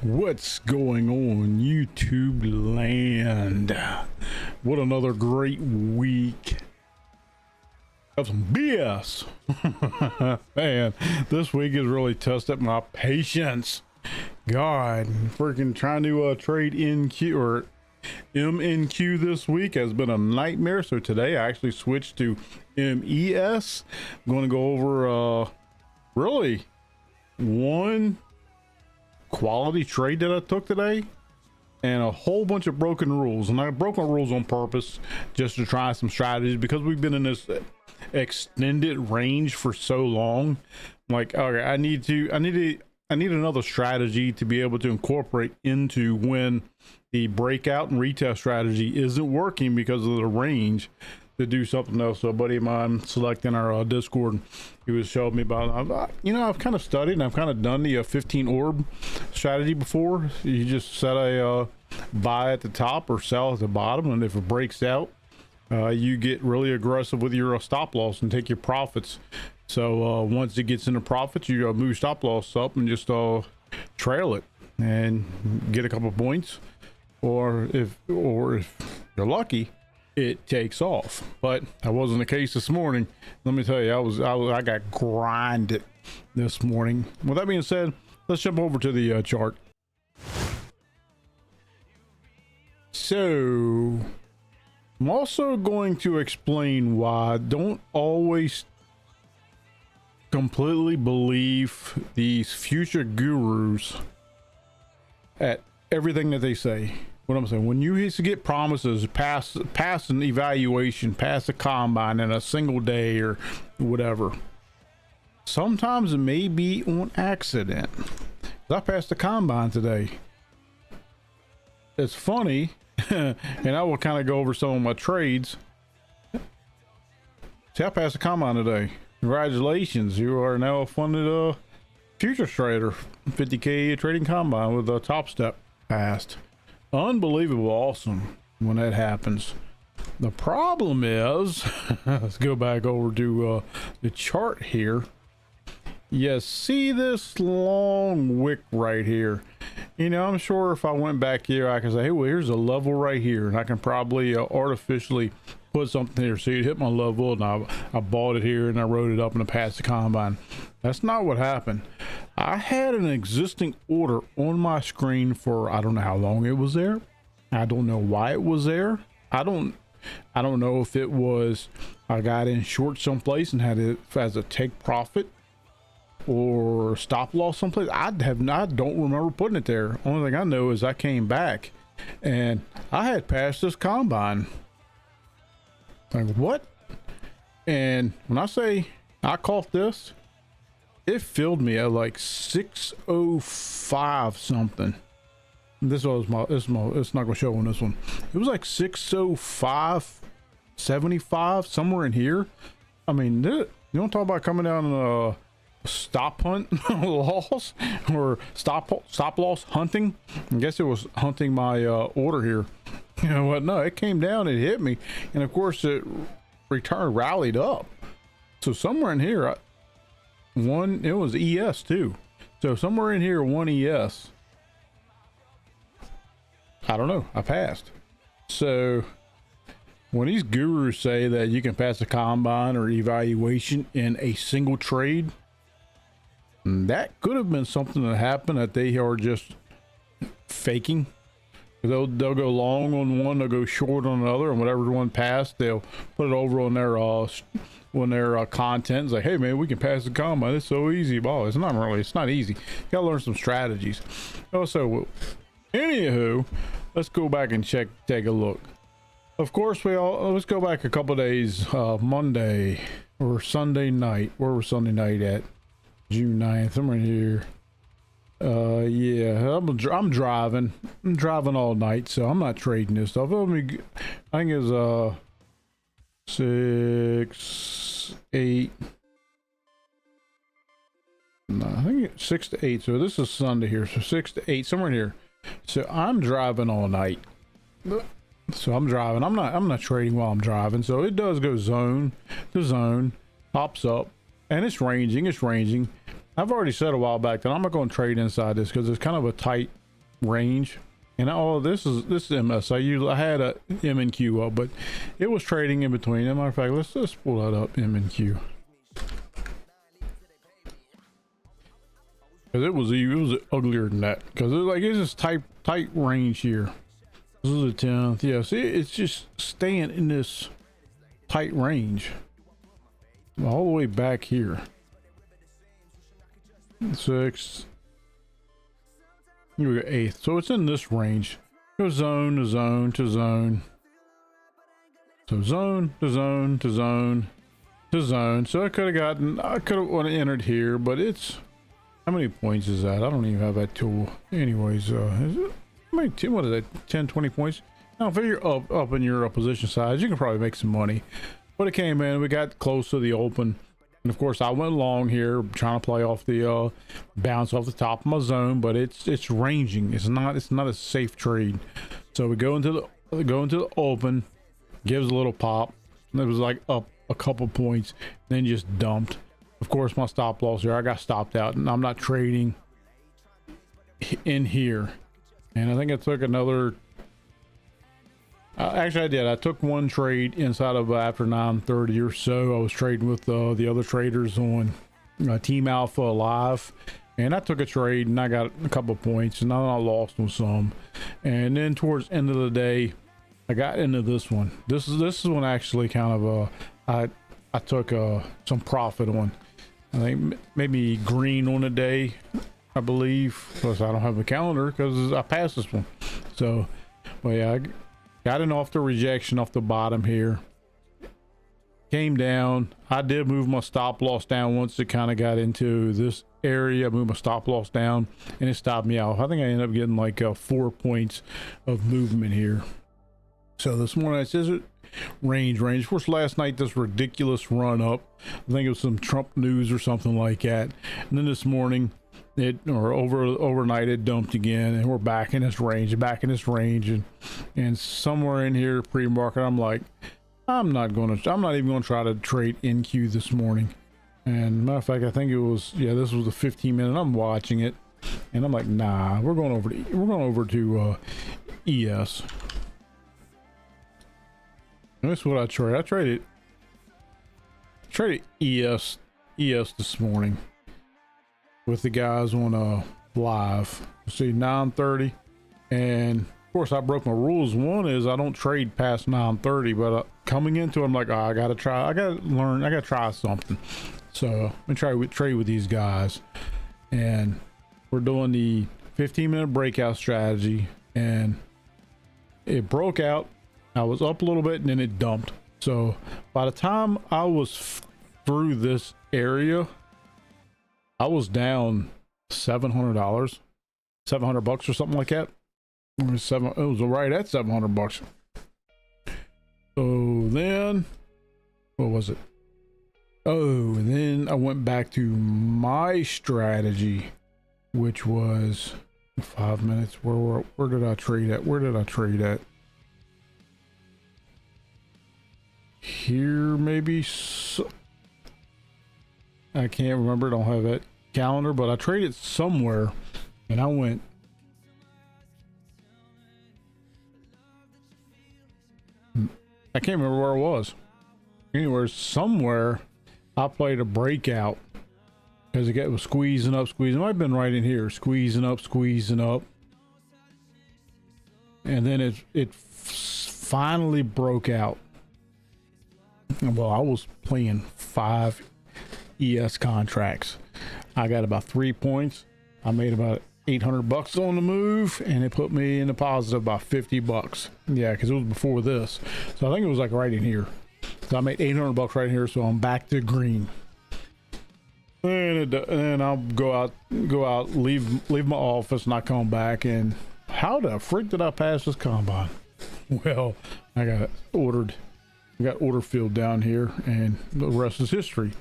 What's going on, YouTube land? What another great week of some BS. Man, this week has really tested my patience. God, freaking trying to trade NQ or MNQ this week has been a nightmare. So today I actually switched to MES. I'm going to go over really one quality trade that I took today and a whole bunch of broken rules. And I broke my rules on purpose just to try some strategies because we've been in this extended range for so long. I'm like, okay, I need another strategy to be able to incorporate into when the breakout and retest strategy isn't working because of the range, to do something else. So a buddy of mine selecting our Discord, he was showing me about, I've kind of studied and I've kind of done the 15 orb strategy before. You just set a buy at the top or sell at the bottom, and if it breaks out, you get really aggressive with your stop loss and take your profits. So once it gets into profits, you move stop loss up and just trail it and get a couple points, or if you're lucky, it takes off. But that wasn't the case this morning. Let me tell you, I got grinded this morning. With that being said, let's jump over to the chart. So I'm also going to explain why I don't always completely believe these future gurus at everything that they say. What I'm saying, when you used to get promises pass an evaluation, pass a combine in a single day or whatever, sometimes it may be on accident. I passed the combine today. It's funny, and I will kind of go over some of my trades. See, I passed the combine today. Congratulations, you are now a funded futures trader. 50K trading combine with a top step passed. Unbelievable awesome when that happens. The problem is, let's go back over to the chart here. You see this long wick right here. I'm sure if I went back here, I can say, hey, well, here's a level right here, and I can probably artificially put something here so you'd hit my level, and I bought it here and I wrote it up and I passed the combine. That's not what happened. I had an existing order on my screen for, I don't know how long it was there. I don't know why it was there. I don't know if it was I got in short someplace and had it as a take profit or stop loss someplace. I don't remember putting it there. Only thing I know is I came back and I had passed this combine. Like, what? And when I say I caught this, it filled me at like 605 something. It's not gonna show on this one. It was like 605 75, somewhere in here. I mean, you don't talk about coming down in a stop hunt loss or stop loss hunting. I guess it was hunting my order here. You know what? No, it came down, it hit me, and of course it rallied up. So somewhere in here, it was ES too. So somewhere in here, one ES. I don't know. I passed. So when these gurus say that you can pass a combine or evaluation in a single trade, that could have been something that happened that they are just faking. They'll go long on one, they'll go short on another, and whatever one passed, they'll put it over on their content. It's like, hey man, we can pass the combine. It's so easy. Ball. It's not easy. You gotta learn some strategies. Also, anywho, let's go back and take a look. Of course, let's go back a couple days. Monday or Sunday night. Where was Sunday night at? June 9th. I'm right here. Yeah, I'm driving. I'm driving all night, so I'm not trading this stuff. I think it's 6, 8. No, I think it's 6 to 8. So this is Sunday here. So 6 to 8, somewhere in here. So I'm driving all night. So I'm driving. I'm not trading while I'm driving. So it does go zone to zone, pops up, and it's ranging. I've already said a while back that I'm not going to trade inside this because it's kind of a tight range. And oh, this is MS. I had a M and Q up, but it was trading in between. As a matter of fact, let's pull that up, M and Q. Because it was uglier than that. Because it's just tight range here. This is a 10th. Yeah, see, it's just staying in this tight range all the way back here. 6. Here we go, 8th. So it's in this range. Go zone to zone to zone. So zone to zone to zone to zone. So I could have entered here, but it's, how many points is that? I don't even have that tool. Anyways, is it, what is that, 10, 20 points? Now, if you're up in your position size, you can probably make some money. But it came in, we got close to the open. And of course, I went long here, trying to play off the bounce off the top of my zone, but it's ranging. It's not a safe trade. So we go into the open, gives a little pop. And it was like up a couple points, then just dumped. Of course, my stop loss here, I got stopped out, and I'm not trading in here. And I think I took another. Actually, I did. I took one trade inside of after 9:30 or so. I was trading with the other traders on Team Alpha Live, and I took a trade and I got a couple of points, and I lost on some. And then towards the end of the day, I got into this one. This is one actually kind of I took some profit on. I think maybe green on the day, I believe. Plus, I don't have a calendar because I passed this one. So, but yeah. Got in off the rejection off the bottom here. Came down. I did move my stop loss down once it kind of got into this area. I moved my stop loss down and it stopped me out. I think I ended up getting like 4 points of movement here. So this morning it says range. Of course, last night this ridiculous run up. I think it was some Trump news or something like that. And then this morning overnight it dumped again, and we're back in this range, and somewhere in here pre-market I'm like, I'm not even gonna try to trade NQ this morning. And matter of fact, I think it was, yeah, this was the 15-minute. I'm watching it and I'm like, nah, we're going over to ES. And this is what I traded ES this morning with the guys on live. See, 9:30, and of course I broke my rules. One is I don't trade past 9:30, but coming into it, I'm like, oh, I gotta try something. So I'm gonna trade with these guys, and we're doing the 15-minute breakout strategy, and it broke out. I was up a little bit and then it dumped. So by the time I was through this area, I was down $700, $700 or something like that. It was right at $700. So then, what was it? Oh, and then I went back to my strategy, which was 5 minutes. Where did I trade at? Where did I trade at? Here, maybe. I can't remember. Don't have that calendar, but I traded somewhere, and I went. I can't remember where it was. Anywhere, somewhere, I played a breakout because it was squeezing up, squeezing. It might have been right in here, squeezing up, and then it finally broke out. Well, I was playing 5 ES contracts. I got about 3 points. I made about $800 on the move, and it put me in the positive about $50. Yeah, because it was before this. So I think it was like right in here. So I made $800 right here, so I'm back to green. And I'll go out, leave my office, and I come back, and how the frick did I pass this combine? Well, I got ordered. We got order filled down here, and the rest is history.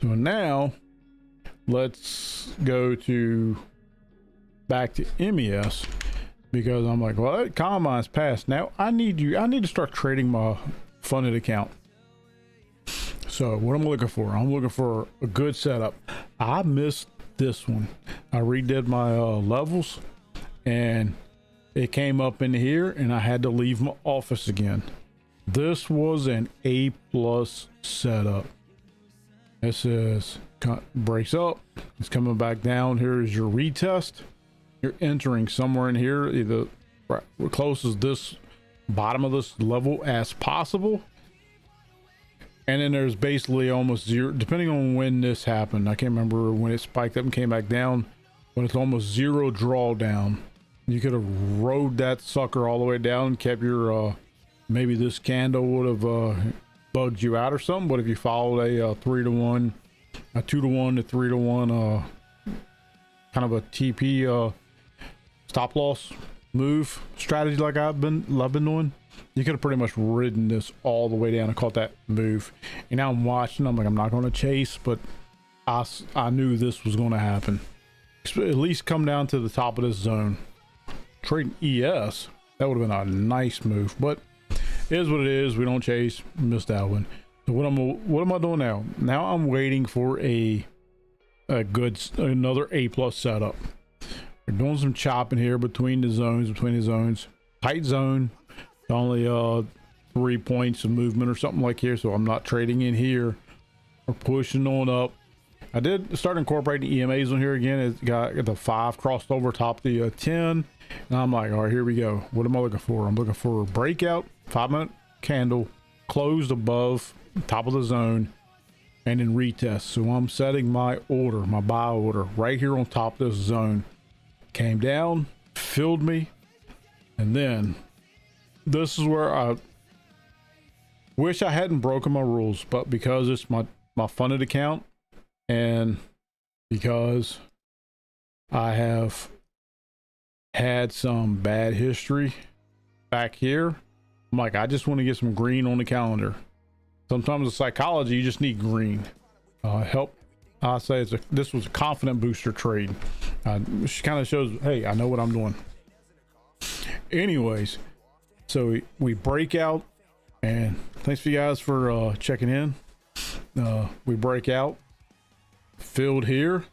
So now let's go back to MES, because I'm like, well, that combine's passed. Now I need to start trading my funded account. So what I'm looking for a good setup. I missed this one. I redid my levels, and it came up in here and I had to leave my office again. This was an A+ setup. This is breaks up, it's coming back down. Here is your retest. You're entering somewhere in here, either right close as this bottom of this level as possible, and then there's basically almost zero, depending on when this happened. I can't remember when it spiked up and came back down, but it's almost zero drawdown. You could have rode that sucker all the way down, kept your maybe this candle would have bugged you out or something, but if you followed a 3-to-1, a 2-to-1 to 3-to-1 kind of a TP stop loss move strategy like I've been doing, you could have pretty much ridden this all the way down and caught that move. And now I'm watching, I'm like, I'm not going to chase, but I knew this was going to happen. At least come down to the top of this zone. Trading ES, that would have been a nice move, but it is what it is. We don't chase. Missed that one. So what am I doing now? Now I'm waiting for another A+ setup. We're doing some chopping here between the zones. Tight zone, only 3 points of movement or something like here, so I'm not trading in here. We're pushing on up. I did start incorporating EMAs on here again. It got the 5 crossed over top the 10, and I'm like, all right, here we go. What am I looking for? I'm looking for a breakout 5-minute candle closed above top of the zone, and then retest. So I'm setting my order, my buy order right here on top of this zone. Came down, filled me, and then this is where I wish I hadn't broken my rules, but because it's my funded account, and because I have had some bad history back here, I'm like, I just want to get some green on the calendar. Sometimes the psychology, you just need green. Help. I say this was a confident booster trade. Which kind of shows, hey, I know what I'm doing. Anyways, so we break out, and thanks for you guys for checking in. We break out, filled here,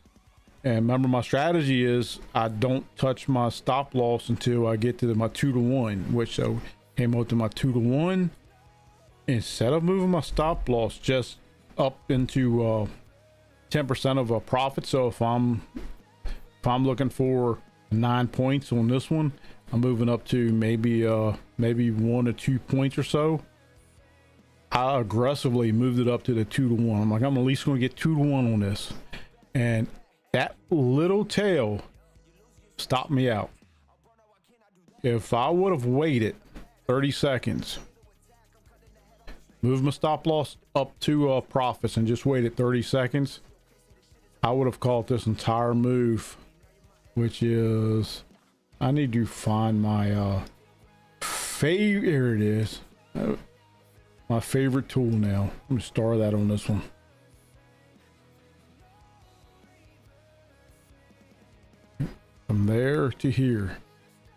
and remember my strategy is I don't touch my stop loss until I get to my 2-to-1, which so came out to my 2-to-1. Instead of moving my stop loss just up into 10% of a profit, so if I'm looking for 9 points on this one, I'm moving up to maybe 1 or 2 points or so. I aggressively moved it up to the 2-to-1. I'm like, I'm at least going to get 2-to-1 on this, and that little tail stopped me out. If I would have waited 30 seconds, moved my stop loss up to profits, and just waited 30 seconds, I would have caught this entire move, which is, I need to find my favorite. Here it is. My favorite tool now. Let me star that on this one. From there to here,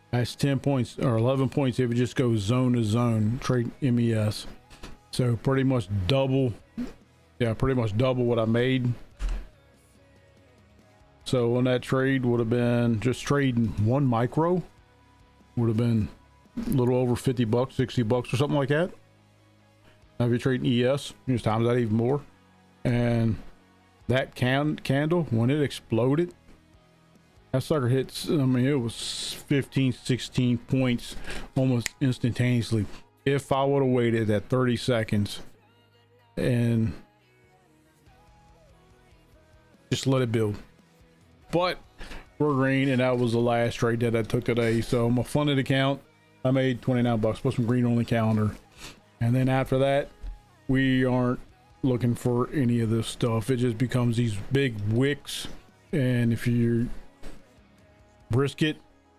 that's 10 points or 11 points if it just goes zone to zone, trade MES. So pretty much double, yeah, pretty much double what I made. So on that trade would have been, just trading 1 micro would have been a little over 50 bucks, 60 bucks or something like that. Now if you're trading ES, there's times that even more. And that candle, when it exploded, that sucker hits, I mean, it was 15, 16 points almost instantaneously. If I would have waited that 30 seconds and just let it build. But we're green, and that was the last trade that I took today. So my funded account, I made 29 bucks, put some green on the calendar. And then after that, we aren't looking for any of this stuff. It just becomes these big wicks, and if you brisket,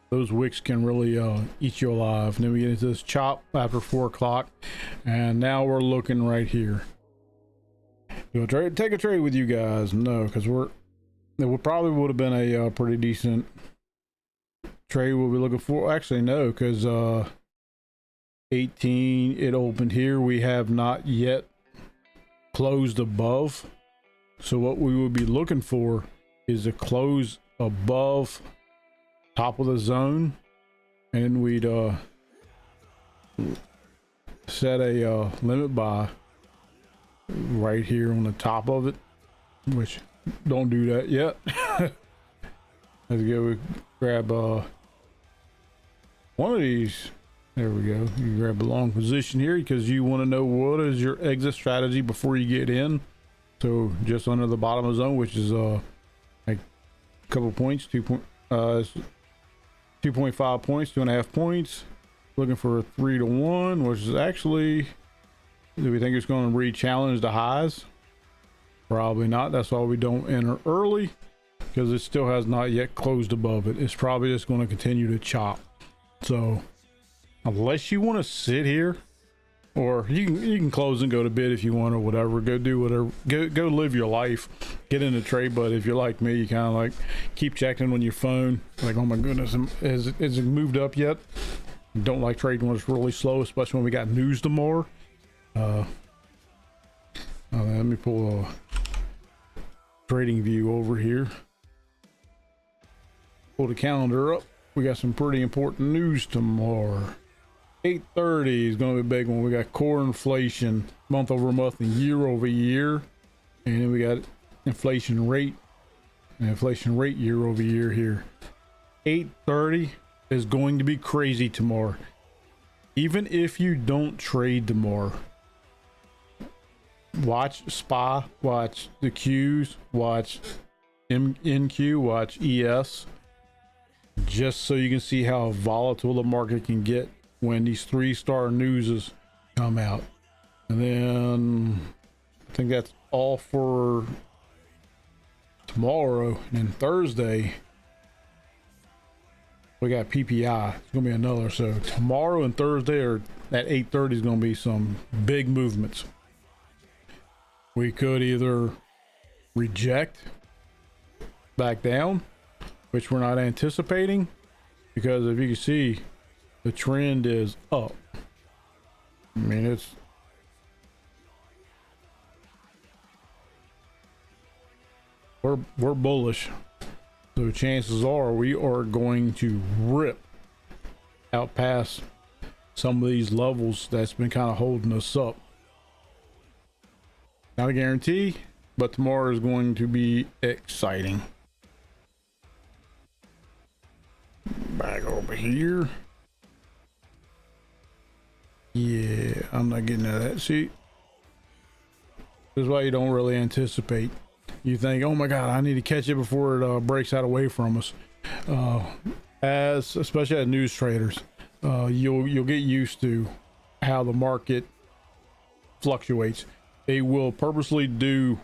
those wicks can really eat you alive. And then we get into this chop after 4 o'clock, and now we're looking right here. Do I take a trade with you guys? No, because it probably would have been a pretty decent trade we'll be looking for. Actually, no, because 18, it opened here. We have not yet closed above. So what we would be looking for is a close above top of the zone, and we'd set a limit buy right here on the top of it, which don't do that yet. Let's go grab one of these. There we go. You grab a long position here because you want to know what is your exit strategy before you get in. So just under the bottom of the zone, which is like a couple points, 2.5 points, 2.5 points. Looking for a 3 to 1, which is actually, do we think it's going to re-challenge the highs? Probably not. That's why we don't enter early, because it still has not yet closed above it. It's probably just going to continue to chop. So unless you want to sit here, or you can close and go to bed if you want, or whatever, go do whatever, go live your life, get in the trade. But if you're like me, you kind of like keep checking on your phone, like, oh my goodness, has it moved up yet? Don't like trading when it's really slow, especially when we got news tomorrow. Let me pull a trading view over here, pull the calendar up. We got some pretty important news tomorrow. 8:30 is going to be a big one. We got core inflation month over month and year over year, and then we got inflation rate year over year here. 8:30 is going to be crazy tomorrow. Even if you don't trade tomorrow, watch SPY, watch the Qs, watch NQ, watch ES, just so you can see how volatile the market can get when these 3-star newses come out. And then I think that's all for tomorrow. And then Thursday we got PPI. It's gonna be another. So tomorrow and Thursday are at 8:30 is gonna be some big movements. We could either reject back down, which we're not anticipating, because if you can see, the trend is up. I mean, we're bullish. So chances are we are going to rip out past some of these levels that's been kind of holding us up. Not a guarantee, but tomorrow is going to be exciting. Back over here. Yeah, I'm not getting out of that seat. This is why you don't really anticipate. You think, oh my God, I need to catch it before it breaks out away from us. Especially as news traders, you'll get used to how the market fluctuates. They will purposely do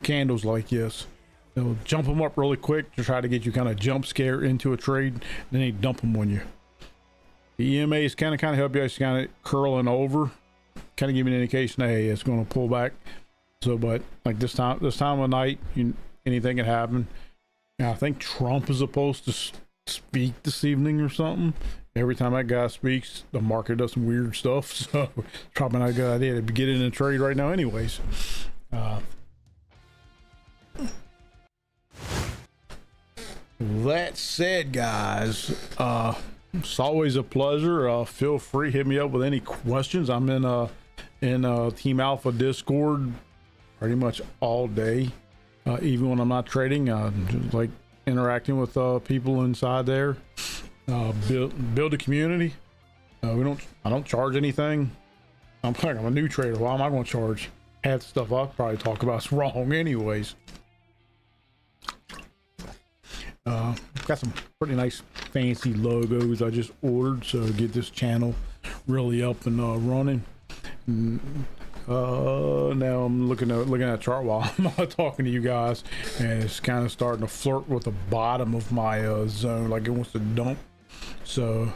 candles like this. They'll jump them up really quick to try to get you kind of jump scare into a trade. Then they dump them on you. The EMAs kind of help you. It's kind of curling over, kind of give you an indication, hey, it's going to pull back. So, but like this time of night, anything can happen. I think Trump is supposed to speak this evening or something. Every time that guy speaks, the market does some weird stuff. So it's probably not a good idea to get in a trade right now anyways. That said, guys, it's always a pleasure. Feel free, hit me up with any questions. I'm in Team Alpha Discord pretty much all day, even when I'm not trading. Just like interacting with people inside there. Build a community. I don't charge anything. I'm a new trader. Why am I going to charge? Half the stuff I'll probably talk about is wrong anyways. Got some pretty nice fancy logos I just ordered, so get this channel really up and running. Now I'm looking at a chart while I'm talking to you guys, and it's kind of starting to flirt with the bottom of my zone, like it wants to dump. So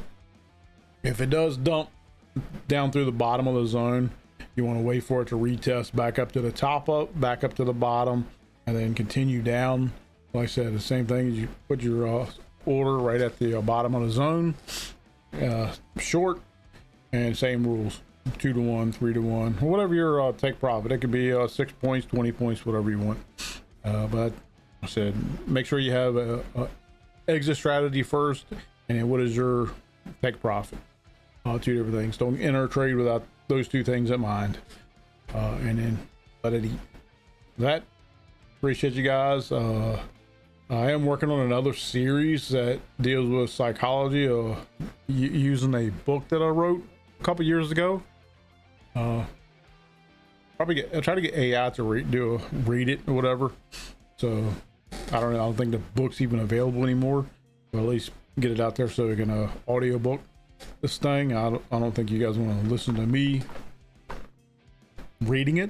if it does dump down through the bottom of the zone, you want to wait for it to retest back up to the top, back up to the bottom, and then continue down. Like I said, the same thing, you put your order right at the bottom of the zone, short, and same rules, 2 to 1, 3 to 1, whatever your take profit. It could be 6 points, 20 points, whatever you want. But I said, make sure you have exit strategy first, and then what is your take profit. Two different things. Don't enter a trade without those two things in mind, and then let it eat. That, appreciate you guys. I am working on another series that deals with psychology, using a book that I wrote a couple years ago. Probably try to get AI to read it or whatever. So I don't know. I don't think the book's even available anymore, but at least get it out there so we can audio book this thing. I don't think you guys want to listen to me reading it.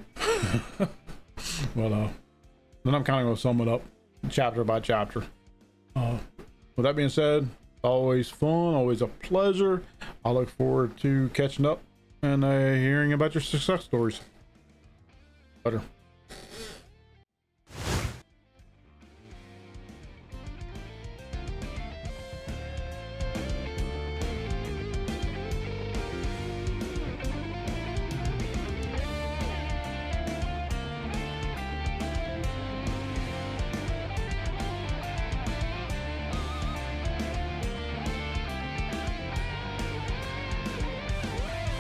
Well, then I'm kind of going to sum it up chapter by chapter. With that being said, always fun, always a pleasure. I look forward to catching up and hearing about your success stories. Better.